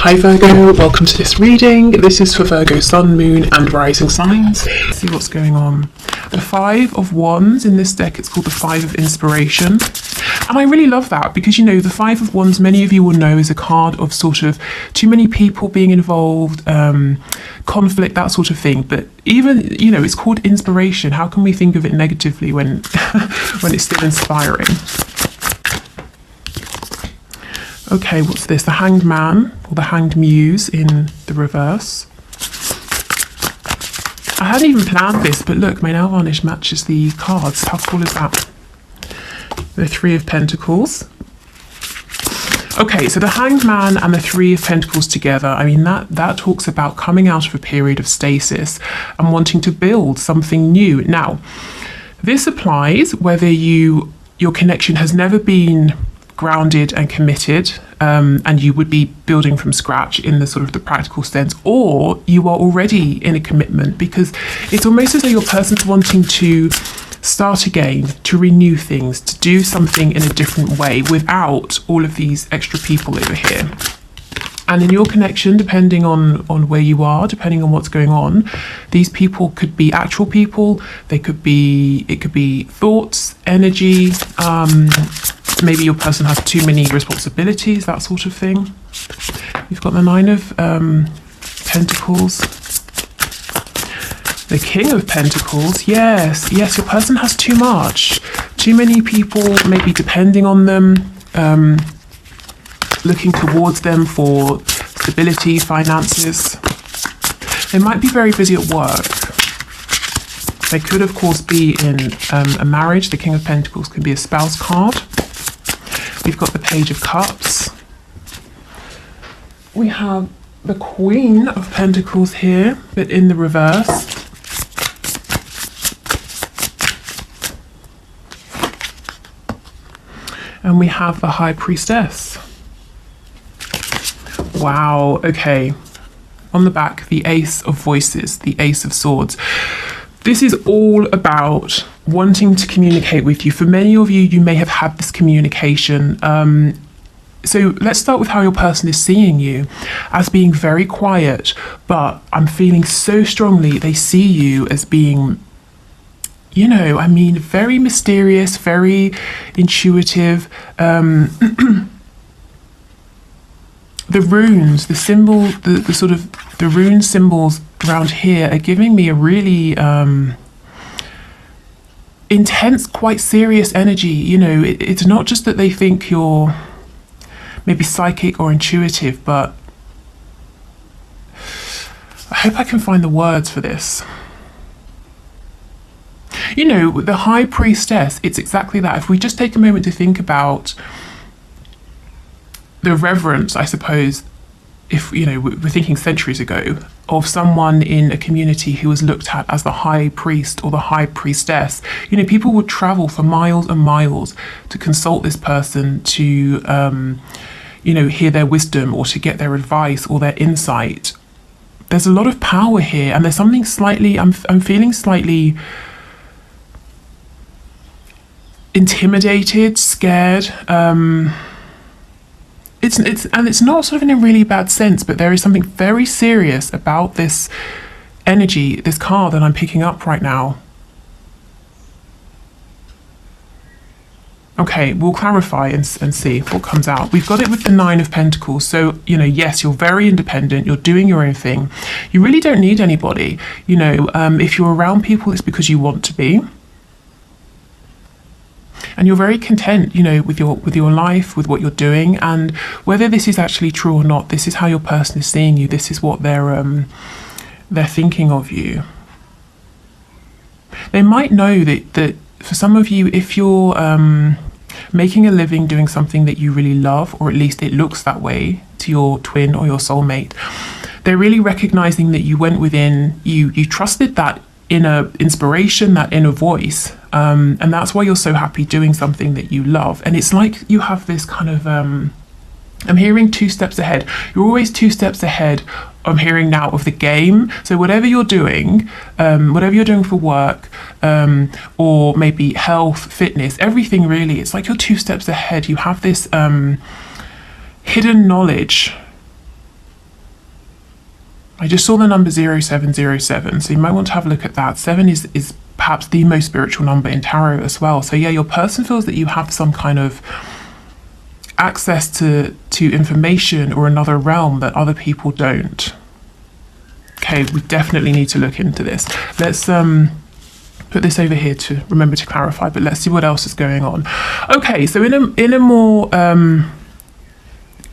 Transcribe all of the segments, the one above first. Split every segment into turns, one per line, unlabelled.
Hi Virgo, welcome to this reading. This is for Virgo Sun, Moon and Rising signs. Let's see what's going on. The Five of Wands in this deck, it's called the Five of Inspiration. And I really love that because, you know, the Five of Wands, many of you will know, is a card of sort of too many people being involved, conflict, that sort of thing. But even, you know, it's called inspiration. How can we think of it negatively when, when it's still inspiring? Okay, what's this? The Hanged Man or the Hanged Muse in the reverse. I hadn't even planned this, but look, my nail varnish matches the cards. How cool is that? The Three of Pentacles. Okay, so the Hanged Man and the Three of Pentacles together, I mean, that talks about coming out of a period of stasis and wanting to build something new. Now, this applies whether your connection has never been grounded and committed, and you would be building from scratch in the sort of the practical sense, or you are already in a commitment, because it's almost as though your person's wanting to start again, to renew things, to do something in a different way without all of these extra people over here. And in your connection, depending on where you are, depending on what's going on, these people could be actual people. It could be thoughts, energy. Maybe your person has too many responsibilities, that sort of thing. You've got the Nine of Pentacles. The King of Pentacles. Yes, your person has too much. Too many people maybe depending on them, looking towards them for stability, finances. They might be very busy at work. They could, of course, be in a marriage. The King of Pentacles can be a spouse card. We've got the Page of Cups. We have the Queen of Pentacles here, but in the reverse. And we have the High Priestess. Wow, okay. On the back, the Ace of Voices, the Ace of Swords. This is all about wanting to communicate with you. For many of you, you may have had this communication. So let's start with how your person is seeing you, as being very quiet, but I'm feeling so strongly they see you as being, you know, I mean, very mysterious, very intuitive. The runes, the symbol, the sort of the rune symbols around here are giving me a really intense, quite serious energy. You know, it's not just that they think you're maybe psychic or intuitive, but I hope I can find the words for this. You know, the High Priestess, it's exactly that. If we just take a moment to think about the reverence, I suppose, if, you know, we're thinking centuries ago, of someone in a community who was looked at as the High Priest or the High Priestess. You know, people would travel for miles and miles to consult this person, to, you know, hear their wisdom or to get their advice or their insight. There's a lot of power here, and there's something slightly, I'm feeling slightly intimidated, scared. It's not sort of in a really bad sense, but there is something very serious about this energy, this card that I'm picking up right now. Okay, we'll clarify and see what comes out. We've got it with the Nine of Pentacles. So, you know, yes, you're very independent. You're doing your own thing. You really don't need anybody. You know, if you're around people, it's because you want to be. And you're very content, you know, with your life, with what you're doing, and whether this is actually true or not, this is how your person is seeing you. This is what they're thinking of you. They might know that for some of you, if you're making a living doing something that you really love, or at least it looks that way to your twin or your soulmate, they're really recognizing that you went within, you trusted that inner inspiration, that inner voice, and that's why you're so happy doing something that you love. And it's like you have this kind of I'm hearing 2 steps ahead. You're always 2 steps ahead, I'm hearing now, of the game. So whatever you're doing for work, or maybe health, fitness, everything really, it's like you're 2 steps ahead. You have this hidden knowledge I just saw the number 0707, so you might want to have a look at that. 7 is perhaps the most spiritual number in tarot as well. So yeah, your person feels that you have some kind of access to information or another realm that other people don't. Okay, we definitely need to look into this. Let's put this over here to remember to clarify, but let's see what else is going on. Okay, so in a more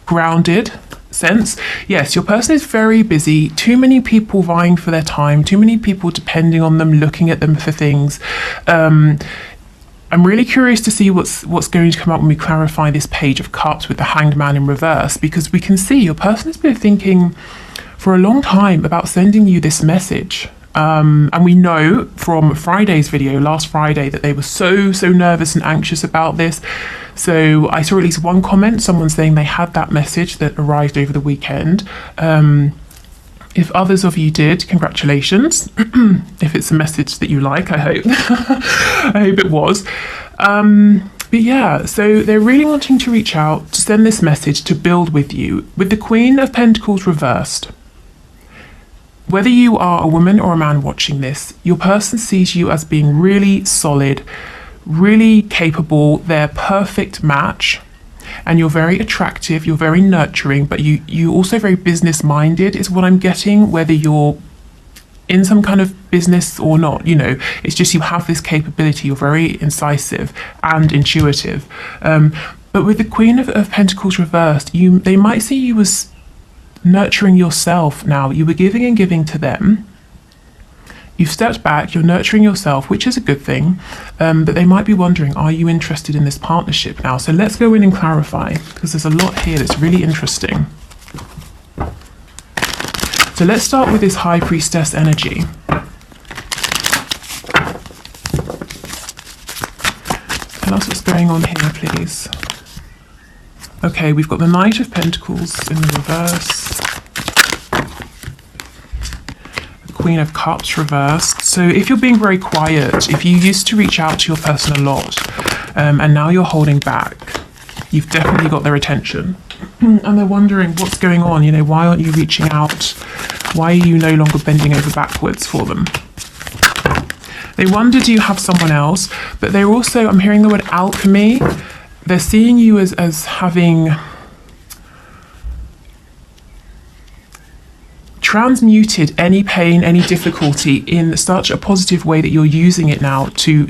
grounded sense, yes, your person is very busy. Too many people vying for their time, too many people depending on them, looking at them for things. I'm really curious to see what's going to come up when we clarify this Page of Cups with the Hanged Man in reverse, because we can see your person has been thinking for a long time about sending you this message. And we know from Friday's video, last Friday, that they were so nervous and anxious about this. So I saw at least one comment, someone saying they had that message that arrived over the weekend. If others of you did, congratulations. If it's a message that you like, I hope. I hope it was. But yeah, so they're really wanting to reach out, to send this message, to build with you. With the Queen of Pentacles reversed, whether you are a woman or a man watching this, your person sees you as being really solid, really capable, they're perfect match, and you're very attractive, you're very nurturing, but you also very business minded is what I'm getting, whether you're in some kind of business or not, you know, it's just you have this capability, you're very incisive and intuitive. But with the Queen of Pentacles reversed, they might see you as nurturing yourself now. You were giving and giving to them. You've stepped back, you're nurturing yourself, which is a good thing, but they might be wondering, are you interested in this partnership now? So let's go in and clarify, because there's a lot here that's really interesting. So let's start with this High Priestess energy. Tell us what's going on here, please. Okay, we've got the Knight of Pentacles in the reverse. Queen of Cups reversed. So if you're being very quiet, if you used to reach out to your person a lot, and now you're holding back, you've definitely got their attention. And they're wondering what's going on, you know, why aren't you reaching out? Why are you no longer bending over backwards for them? They wonder, do you have someone else? But they're also, I'm hearing the word alchemy. They're seeing you as having transmuted any pain, any difficulty in such a positive way that you're using it now to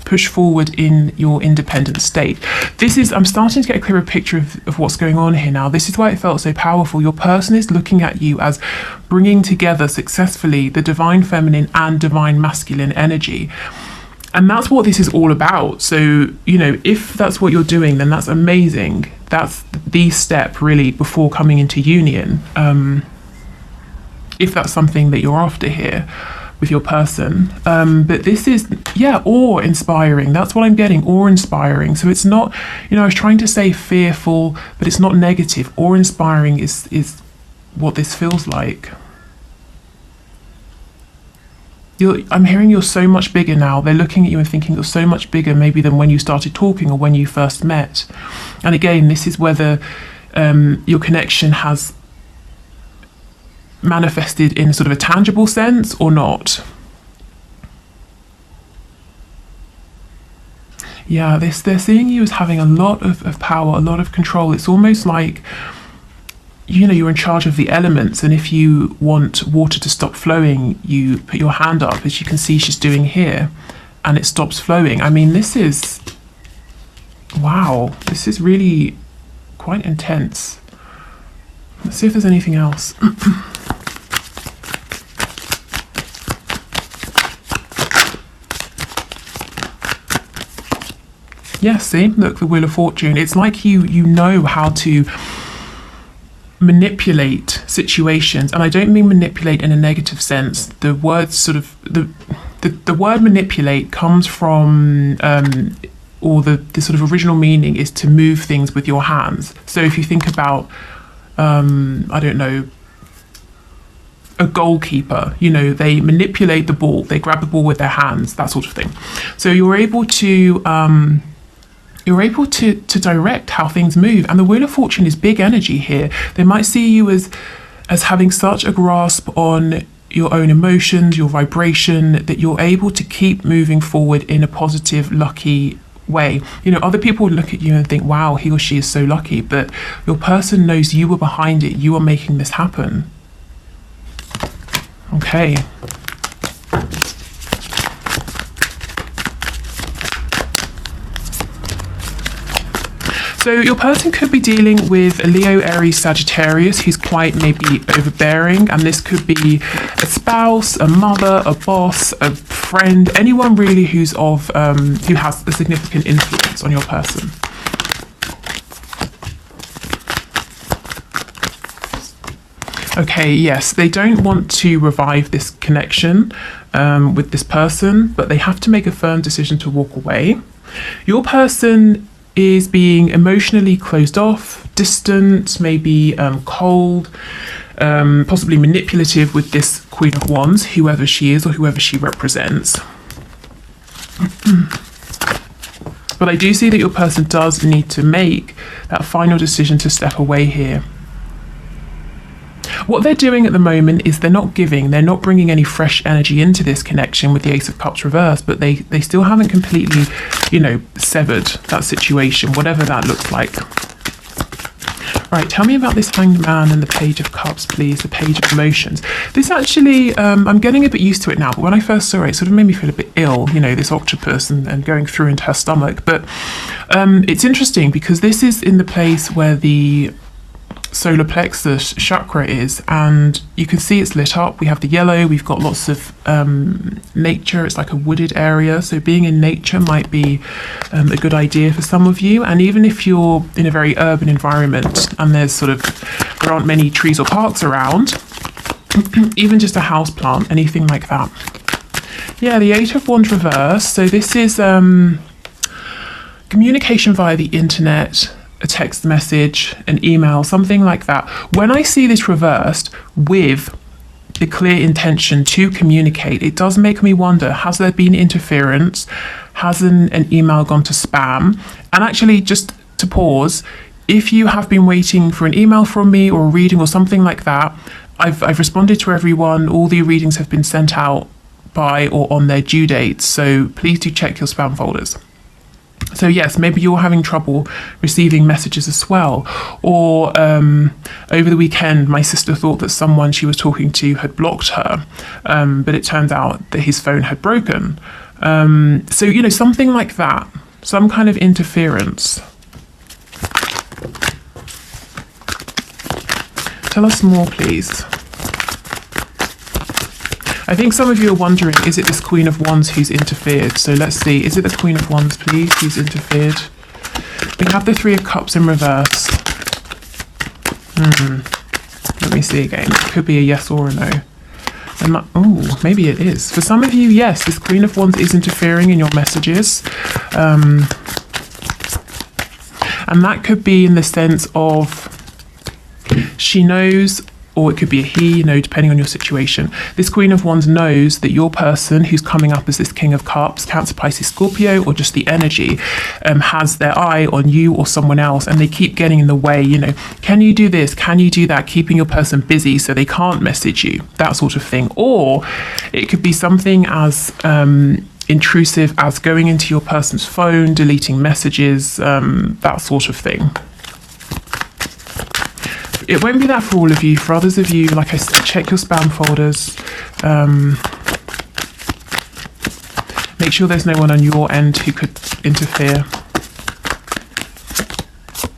push forward in your independent state. I'm starting to get a clearer picture of what's going on here now. This is why it felt so powerful. Your person is looking at you as bringing together successfully the divine feminine and divine masculine energy. And that's what this is all about. So, you know, if that's what you're doing, then that's amazing. That's the step really before coming into union. If that's something that you're after here with your person. But this is, yeah, awe-inspiring. That's what I'm getting, awe-inspiring. So it's not, you know, I was trying to say fearful, but it's not negative. Awe-inspiring is what this feels like. I'm hearing you're so much bigger now. They're looking at you and thinking you're so much bigger maybe than when you started talking or when you first met. And again, this is whether your connection has manifested in sort of a tangible sense or not. Yeah, they're seeing you as having a lot of power, a lot of control. It's almost like, you know, you're in charge of the elements, and if you want water to stop flowing, you put your hand up, as you can see she's doing here, and it stops flowing. I mean, this is, wow, this is really quite intense. Let's see if there's anything else. Yeah, see, look, the Wheel of Fortune. It's like you know how to manipulate situations, and I don't mean manipulate in a negative sense. The word sort of the word manipulate comes from or the sort of original meaning is to move things with your hands. So if you think about I don't know, a goalkeeper, you know, they manipulate the ball, they grab the ball with their hands, that sort of thing. So you're able to direct how things move. And the Wheel of Fortune is big energy here. They might see you as as having such a grasp on your own emotions, your vibration, that you're able to keep moving forward in a positive, lucky way. You know, other people would look at you and think, wow, he or she is so lucky, but your person knows you were behind it. You are making this happen. Okay. So your person could be dealing with a Leo, Aries, Sagittarius who's quite maybe overbearing, and this could be a spouse, a mother, a boss, a friend, anyone really who's of who has a significant influence on your person. Okay, yes, they don't want to revive this connection with this person, but they have to make a firm decision to walk away. Your person is being emotionally closed off, distant, maybe cold, possibly manipulative with this Queen of Wands, whoever she is or whoever she represents. But I do see that your person does need to make that final decision to step away here. What they're doing at the moment is they're not giving, they're not bringing any fresh energy into this connection with the Ace of Cups reversed, but they still haven't completely, you know, severed that situation, whatever that looks like. Right, tell me about this Hanged Man and the Page of Cups, please, the Page of Emotions. This actually, I'm getting a bit used to it now, but when I first saw it, it sort of made me feel a bit ill, you know, this octopus and going through into her stomach. But it's interesting because this is in the place where the solar plexus chakra is, and you can see it's lit up. We have the yellow, we've got lots of nature. It's like a wooded area, so being in nature might be a good idea for some of you. And even if you're in a very urban environment and there aren't many trees or parks around, even just a house plant, anything like that. Yeah, the Eight of Wands reversed. So this is communication via the internet, a text message, an email, something like that. When I see this reversed with the clear intention to communicate, it does make me wonder, has there been interference? Has an email gone to spam? And actually, just to pause, if you have been waiting for an email from me or a reading or something like that, I've responded to everyone. All the readings have been sent out by or on their due dates, so please do check your spam folders. So yes, maybe you're having trouble receiving messages as well. Or over the weekend, my sister thought that someone she was talking to had blocked her, but it turned out that his phone had broken. So, you know, something like that, some kind of interference. Tell us more, please. I think some of you are wondering, is it this Queen of Wands who's interfered? So let's see, is it the Queen of Wands, please, who's interfered? We have the Three of Cups in reverse. Let me see again. It could be a yes or a no. Oh, maybe it is. For some of you, yes, this Queen of Wands is interfering in your messages. And that could be in the sense of she knows, or it could be a he, you know, depending on your situation. This Queen of Wands knows that your person who's coming up as this King of Cups, Cancer, Pisces, Scorpio, or just the energy, has their eye on you or someone else, and they keep getting in the way, you know, can you do this? Can you do that? Keeping your person busy so they can't message you, that sort of thing. Or it could be something as intrusive as going into your person's phone, deleting messages, that sort of thing. It won't be that for all of you. For others of you, like I said, check your spam folders. Make sure there's no one on your end who could interfere.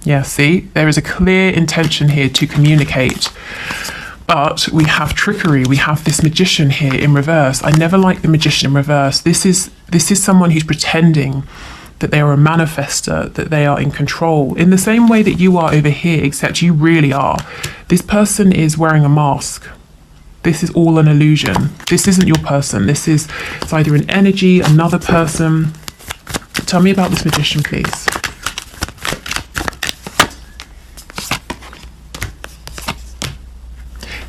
Yeah, see, there is a clear intention here to communicate. But we have trickery. We have this magician here in reverse. I never like the magician in reverse. This is someone who's pretending that they are a manifester, that they are in control, in the same way that you are over here, except you really are. This person is wearing a mask. This is all an illusion. This isn't your person. It's either an energy, another person. Tell me about this magician, please.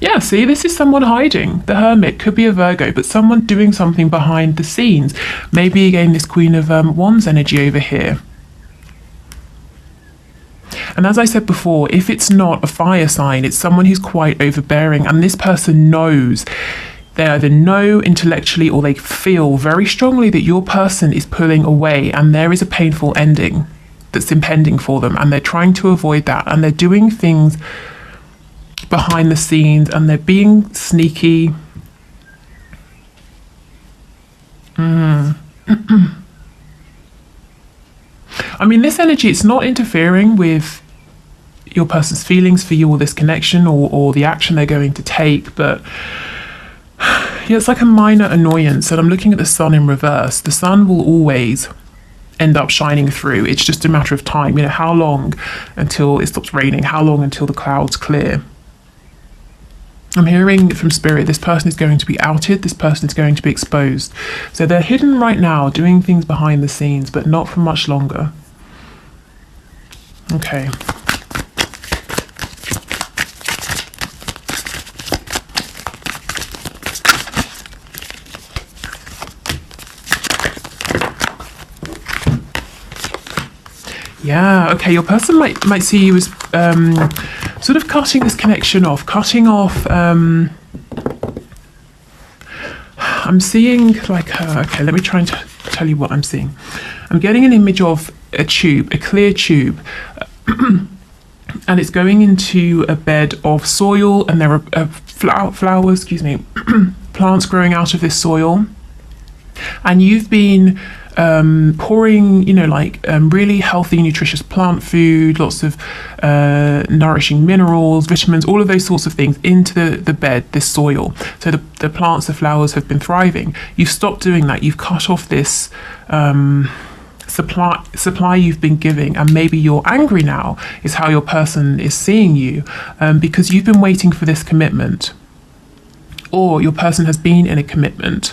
Yeah, see, this is someone hiding. The Hermit could be a Virgo, but someone doing something behind the scenes. Maybe again this Queen of Wands energy over here. And as I said before, if it's not a fire sign, it's someone who's quite overbearing, and this person knows, they either know intellectually or they feel very strongly that your person is pulling away and there is a painful ending that's impending for them, and they're trying to avoid that, and they're doing things behind the scenes and they're being sneaky. I mean, this energy, it's not interfering with your person's feelings for you or this connection or the action they're going to take, but yeah, it's like a minor annoyance. And I'm looking at the sun in reverse. The sun will always end up shining through. It's just a matter of time. You know, how long until it stops raining? How long until the clouds clear? I'm hearing from Spirit, this person is going to be outed, this person is going to be exposed. So they're hidden right now, doing things behind the scenes, but not for much longer. Okay. Yeah, okay, your person might see you as sort of cutting this connection off, I'm seeing like, okay, let me try and tell you what I'm seeing. I'm getting an image of a tube, a clear tube, and it's going into a bed of soil, and there are flowers, plants growing out of this soil, and you've been pouring, really healthy, nutritious plant food, lots of nourishing minerals, vitamins, all of those sorts of things into the bed, this soil. So the plants, the flowers have been thriving. You've stopped doing that. You've cut off this supply you've been giving, and maybe you're angry now is how your person is seeing you, because you've been waiting for this commitment, or your person has been in a commitment.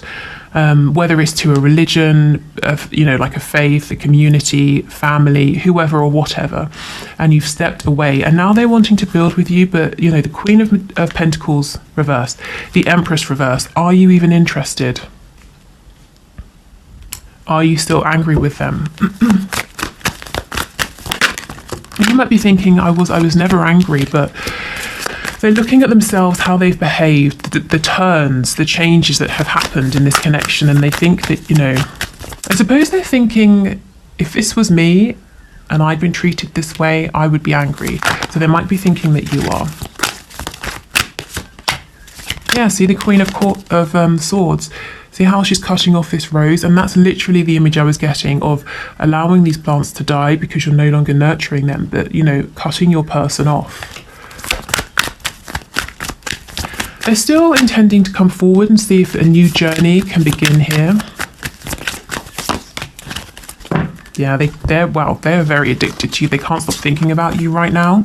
Whether it's to a religion, like a faith, a community, family, whoever or whatever, and you've stepped away, and now they're wanting to build with you, but the Queen of Pentacles reversed, the Empress reversed. Are you even interested? Are you still angry with them? You might be thinking, I was never angry, but they're looking at themselves, how they've behaved, the turns, the changes that have happened in this connection, and they think that, I suppose they're thinking, if this was me and I'd been treated this way, I would be angry. So they might be thinking that you are. Yeah, see the Queen of Swords. See how she's cutting off this rose, and that's literally the image I was getting of allowing these plants to die because you're no longer nurturing them, but, cutting your person off. They're still intending to come forward and see if a new journey can begin here. Yeah, they're very addicted to you. They can't stop thinking about you right now.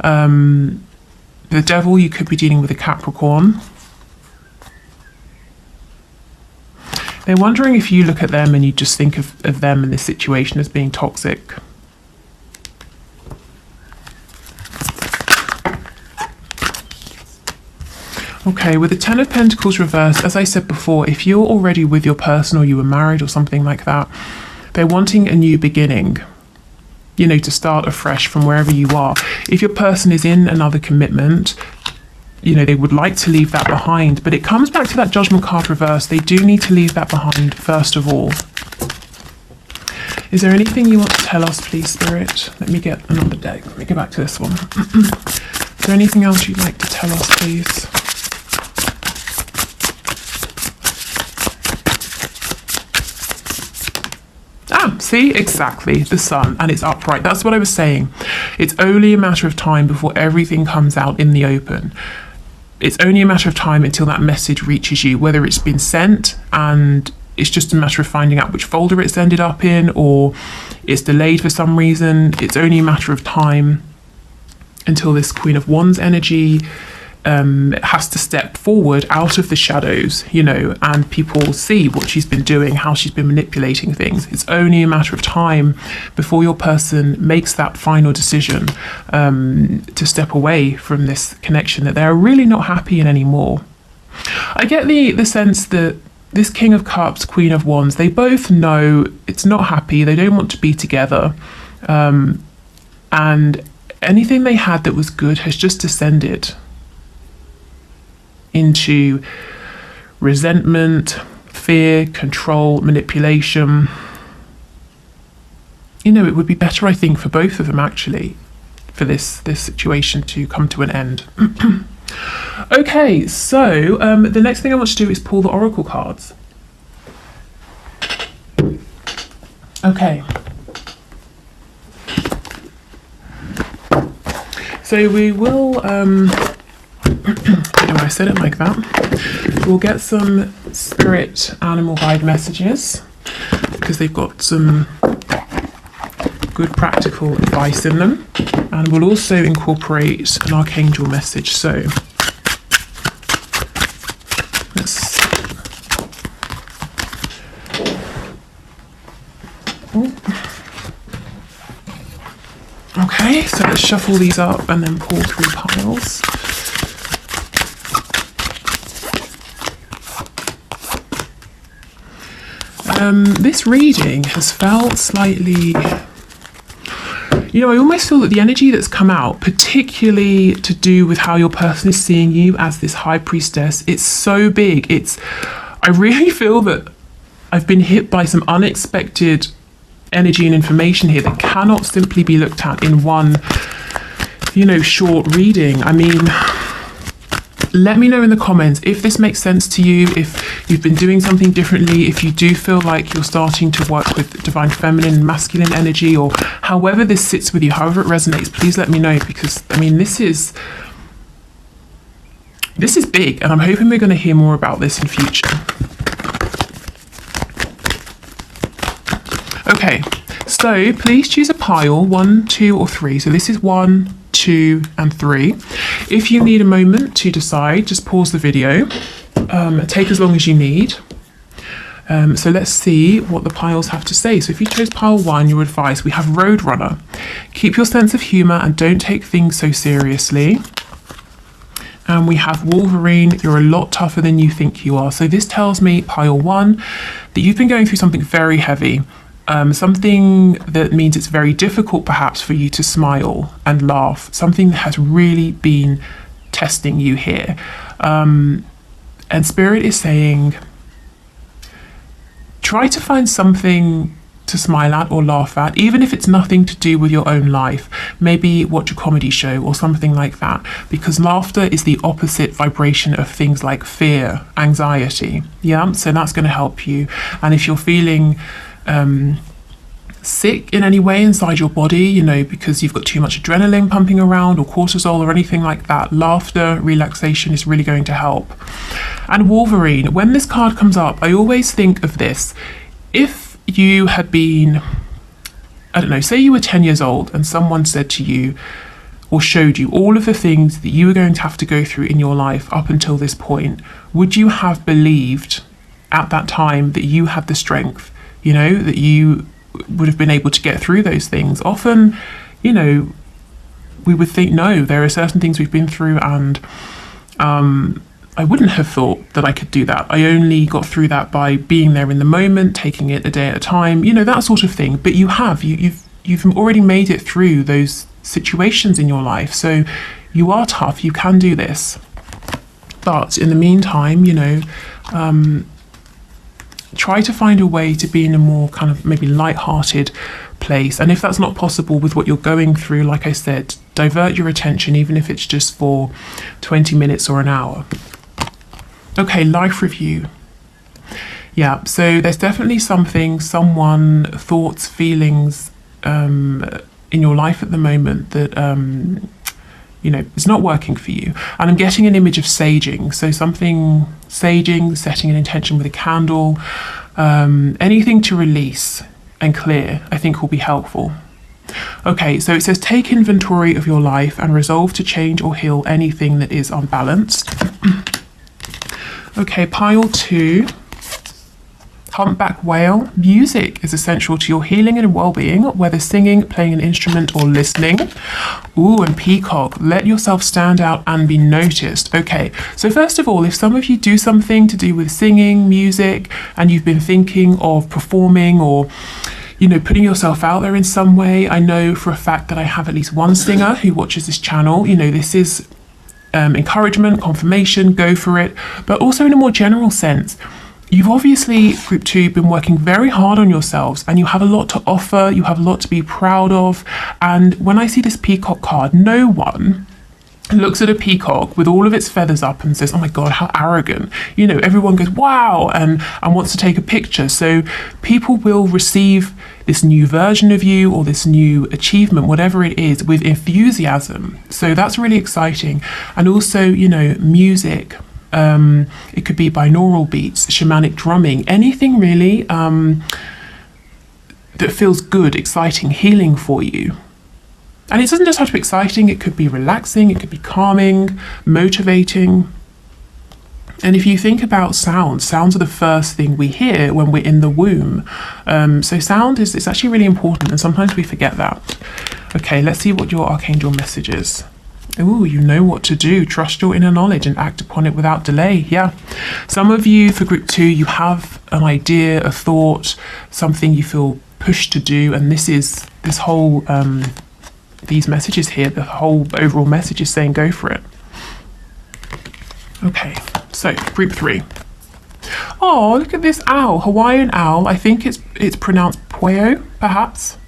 The Devil, you could be dealing with a Capricorn. They're wondering if you look at them and you just think of them in this situation as being toxic. Okay, with the Ten of Pentacles reversed, as I said before, if you're already with your person or you were married or something like that, they're wanting a new beginning, to start afresh from wherever you are. If your person is in another commitment, they would like to leave that behind, but it comes back to that Judgment card reversed. They do need to leave that behind first of all. Is there anything you want to tell us, please, Spirit? Let me get another deck. Let me go back to this one. Is there anything else you'd like to tell us, please? See, exactly, the sun, and it's upright. That's what I was saying. It's only a matter of time before everything comes out in the open. It's only a matter of time until that message reaches you, whether it's been sent and it's just a matter of finding out which folder it's ended up in, or it's delayed for some reason. It's only a matter of time until this Queen of Wands energy has to step forward out of the shadows, and people see what she's been doing, how she's been manipulating things. It's only a matter of time before your person makes that final decision to step away from this connection that they're really not happy in anymore. I get the sense that this King of Cups, Queen of Wands, they both know it's not happy, they don't want to be together, and anything they had that was good has just descended into resentment, fear, control, manipulation. You know, it would be better, I think, for both of them, actually, for this situation to come to an end. Okay, so the next thing I want to do is pull the oracle cards. Okay. So we will, I said it like that. We'll get some spirit animal guide messages because they've got some good practical advice in them, and we'll also incorporate an archangel message. So let's okay, so let's shuffle these up and then pull 3 piles. This reading has felt slightly, you know, I almost feel that the energy that's come out, particularly to do with how your person is seeing you as this high priestess, it's so big. I really feel that I've been hit by some unexpected energy and information here that cannot simply be looked at in one, you know, short reading. I mean, let me know in the comments if this makes sense to you, if you've been doing something differently, if you do feel like you're starting to work with divine feminine and masculine energy, or however this sits with you, however it resonates, please let me know, because I mean, this is big, and I'm hoping we're going to hear more about this in future. Okay, so please choose a pile, 1, 2, or 3. So this is 1, 2, and 3. If you need a moment to decide, just pause the video. Take as long as you need. So let's see what the piles have to say. So if you chose pile 1, your advice, we have Roadrunner. Keep your sense of humour and don't take things so seriously. And we have Wolverine, you're a lot tougher than you think you are. So this tells me, pile 1, that you've been going through something very heavy. Something that means it's very difficult perhaps for you to smile and laugh. Something that has really been testing you here. And Spirit is saying, try to find something to smile at or laugh at, even if it's nothing to do with your own life. Maybe watch a comedy show or something like that, because laughter is the opposite vibration of things like fear, anxiety. Yeah, so that's going to help you. And if you're feeling sick in any way inside your body, you know, because you've got too much adrenaline pumping around or cortisol or anything like that, laughter, relaxation is really going to help. And Wolverine, when this card comes up, I always think of this. If you had been, I don't know, say you were 10 years old and someone said to you or showed you all of the things that you were going to have to go through in your life up until this point, would you have believed at that time that you had the strength, you know, that you would have been able to get through those things? Often, you know, we would think, no, there are certain things we've been through, and I wouldn't have thought that I could do that. I only got through that by being there in the moment, taking it a day at a time, you know, that sort of thing. But you have, you've already made it through those situations in your life. So you are tough, you can do this. But in the meantime, you know, try to find a way to be in a more kind of maybe light-hearted place. And if that's not possible with what you're going through, like I said, divert your attention, even if it's just for 20 minutes or an hour. Okay, life review. Yeah, so there's definitely something, someone, thoughts, feelings in your life at the moment that, you know, it's not working for you. And I'm getting an image of saging. So something, saging, setting an intention with a candle, anything to release and clear, I think will be helpful. Okay, so it says, take inventory of your life and resolve to change or heal anything that is unbalanced. Okay, pile 2. Humpback whale. Music is essential to your healing and well-being, whether singing, playing an instrument, or listening. Ooh, and peacock. Let yourself stand out and be noticed. Okay, so first of all, if some of you do something to do with singing, music, and you've been thinking of performing or, you know, putting yourself out there in some way. I know for a fact that I have at least one singer who watches this channel. You know, this is encouragement, confirmation, go for it. But also in a more general sense, you've obviously, group 2, been working very hard on yourselves, and you have a lot to offer, you have a lot to be proud of. And when I see this peacock card, no one looks at a peacock with all of its feathers up and says, oh my God, how arrogant. You know, everyone goes, wow, and wants to take a picture. So people will receive this new version of you or this new achievement, whatever it is, with enthusiasm. So that's really exciting. And also, you know, music. It could be binaural beats, shamanic drumming, anything really that feels good, exciting, healing for you. And it doesn't just have to be exciting, it could be relaxing, it could be calming, motivating. And if you think about sounds are the first thing we hear when we're in the womb. So sound is actually really important, and sometimes we forget that. Okay, let's see what your archangel message is. Ooh, you know what to do. Trust your inner knowledge and act upon it without delay. Yeah. Some of you, for group 2, you have an idea, a thought, something you feel pushed to do, and this whole these messages here, the whole overall message is saying go for it. Okay, so group 3. Oh, look at this owl, Hawaiian owl. I think it's pronounced Pueo, perhaps.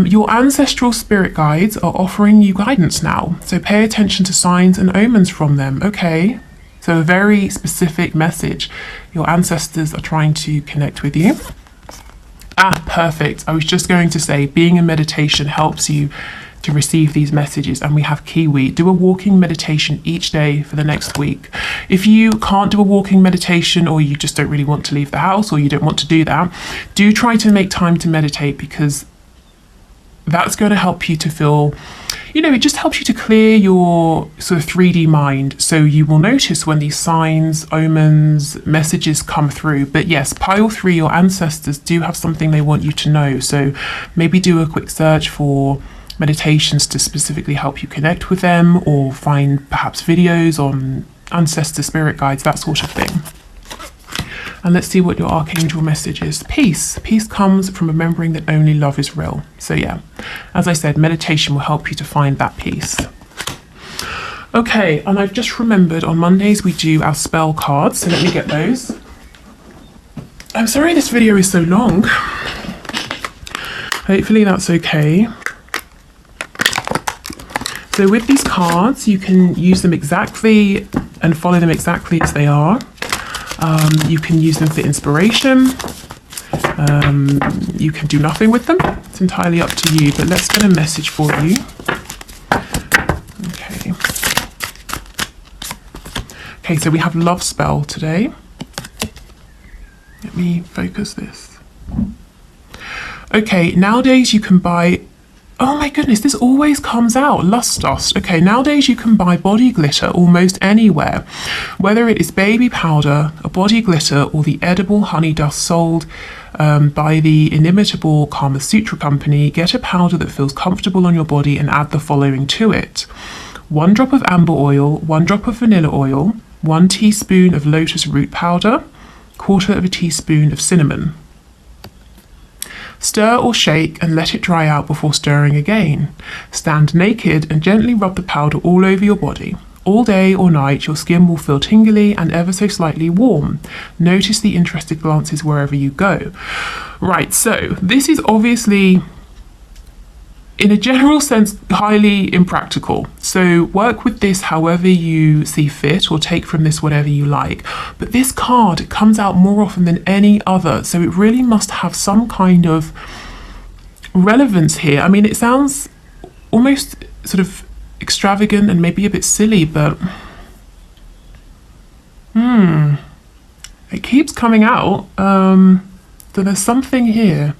Your ancestral spirit guides are offering you guidance now, so pay attention to signs and omens from them. Okay, so a very specific message. Your ancestors are trying to connect with you. Ah, perfect. I was just going to say, being in meditation helps you to receive these messages, and we have Kiwi. Do a walking meditation each day for the next week. If you can't do a walking meditation, or you just don't really want to leave the house, or you don't want to do that, do try to make time to meditate, because that's going to help you to feel, you know, it just helps you to clear your sort of 3D mind. So you will notice when these signs, omens, messages come through. But yes, pile 3, your ancestors do have something they want you to know. So maybe do a quick search for meditations to specifically help you connect with them, or find perhaps videos on ancestor spirit guides, that sort of thing. And let's see what your archangel message is. Peace. Peace comes from remembering that only love is real. So yeah, as I said, meditation will help you to find that peace. Okay, and I've just remembered on Mondays we do our spell cards, so let me get those. I'm sorry this video is so long. Hopefully that's okay. So with these cards, you can use them exactly and follow them exactly as they are. You can use them for inspiration. You can do nothing with them. It's entirely up to you, but let's get a message for you. Okay. Okay, so we have love spell today. Let me focus this. Okay, nowadays you can buy, oh my goodness, this always comes out, lust dust. Okay, nowadays you can buy body glitter almost anywhere, whether it is baby powder, a body glitter, or the edible honey dust sold by the inimitable Kama Sutra company. Get a powder that feels comfortable on your body and add the following to it: 1 drop of amber oil, 1 drop of vanilla oil, 1 teaspoon of lotus root powder, 1/4 teaspoon of cinnamon. Stir or shake and let it dry out before stirring again. Stand naked and gently rub the powder all over your body. All day or night, your skin will feel tingly and ever so slightly warm. Notice the interested glances wherever you go. Right, so this is obviously, in a general sense, highly impractical. So work with this however you see fit, or take from this whatever you like. But this card comes out more often than any other, so it really must have some kind of relevance here. I mean, it sounds almost sort of extravagant and maybe a bit silly, but it keeps coming out. So there's something here.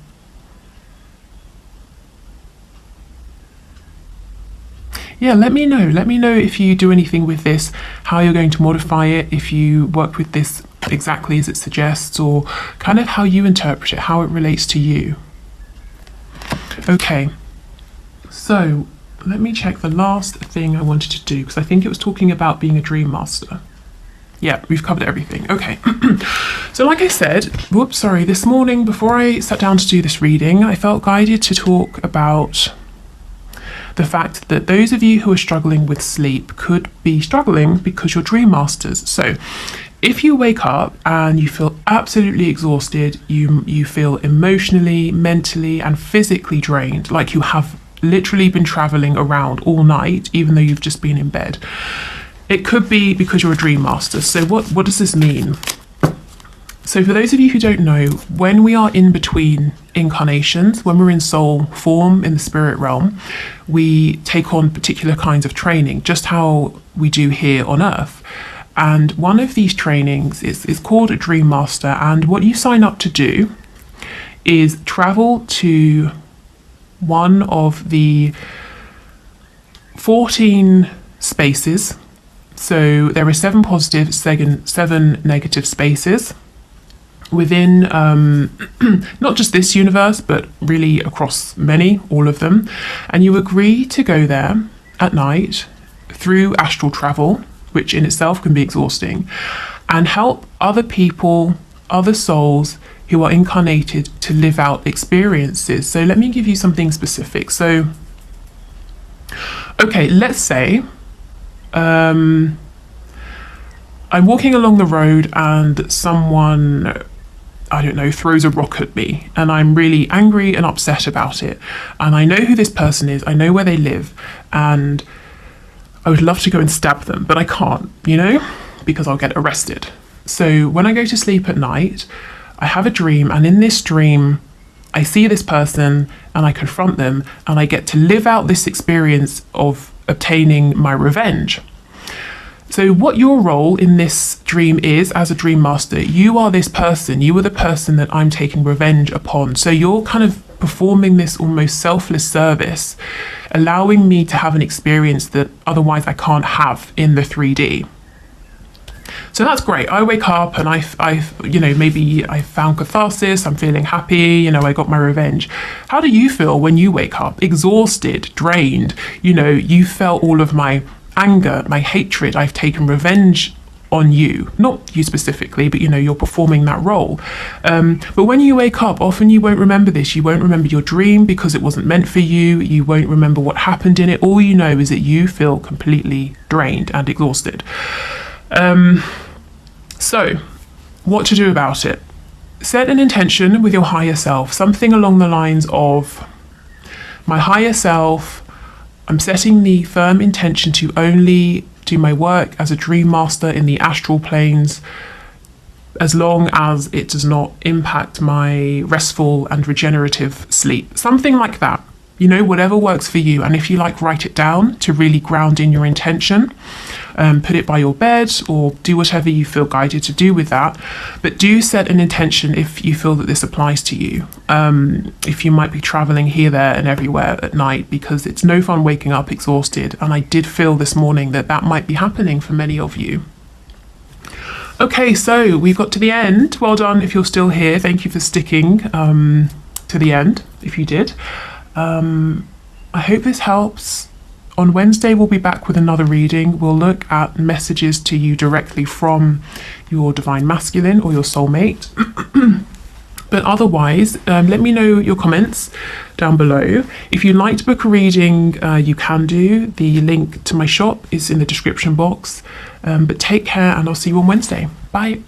Yeah, let me know. Let me know if you do anything with this, how you're going to modify it, if you work with this exactly as it suggests, or kind of how you interpret it, how it relates to you. Okay, so let me check the last thing I wanted to do, because I think it was talking about being a dream master. Yeah, we've covered everything. Okay. So like I said, this morning before I sat down to do this reading, I felt guided to talk about the fact that those of you who are struggling with sleep could be struggling because you're dream masters. So if you wake up and you feel absolutely exhausted, you feel emotionally, mentally, and physically drained, like you have literally been traveling around all night, even though you've just been in bed, it could be because you're a dream master. So what does this mean? So for those of you who don't know, when we are in between incarnations, when we're in soul form in the spirit realm, we take on particular kinds of training, just how we do here on Earth. And one of these trainings is called a Dream Master. And what you sign up to do is travel to one of the 14 spaces. So there are 7 positive, 7 negative spaces within not just this universe, but really across all of them. And you agree to go there at night through astral travel, which in itself can be exhausting, and help other people, other souls who are incarnated to live out experiences. So let me give you something specific. So, okay, let's say I'm walking along the road and someone, I don't know, throws a rock at me, and I'm really angry and upset about it. And I know who this person is, I know where they live, and I would love to go and stab them, but I can't, because I'll get arrested. So when I go to sleep at night, I have a dream, and in this dream, I see this person and I confront them, and I get to live out this experience of obtaining my revenge. So what your role in this dream is as a dream master, you are this person, you are the person that I'm taking revenge upon. So you're kind of performing this almost selfless service, allowing me to have an experience that otherwise I can't have in the 3D. So that's great. I wake up and maybe I found catharsis, I'm feeling happy, I got my revenge. How do you feel when you wake up? Exhausted, drained, you felt all of my anger, my hatred, I've taken revenge on you, not you specifically, but you're performing that role. But when you wake up, often you won't remember this. You won't remember your dream because it wasn't meant for you. You won't remember what happened in it. All you know is that you feel completely drained and exhausted. So what to do about it? Set an intention with your higher self, something along the lines of, my higher self, I'm setting the firm intention to only do my work as a dream master in the astral planes, as long as it does not impact my restful and regenerative sleep. Something like that. Whatever works for you. And if you write it down to really ground in your intention, put it by your bed or do whatever you feel guided to do with that. But do set an intention if you feel that this applies to you. If you might be traveling here, there and everywhere at night, because it's no fun waking up exhausted. And I did feel this morning that might be happening for many of you. Okay, so we've got to the end. Well done if you're still here. Thank you for sticking to the end, if you did. I hope this helps. On Wednesday, we'll be back with another reading. We'll look at messages to you directly from your divine masculine or your soulmate. But otherwise, let me know your comments down below. If you'd like to book a reading, you can do. The link to my shop is in the description box. But take care, and I'll see you on Wednesday. Bye.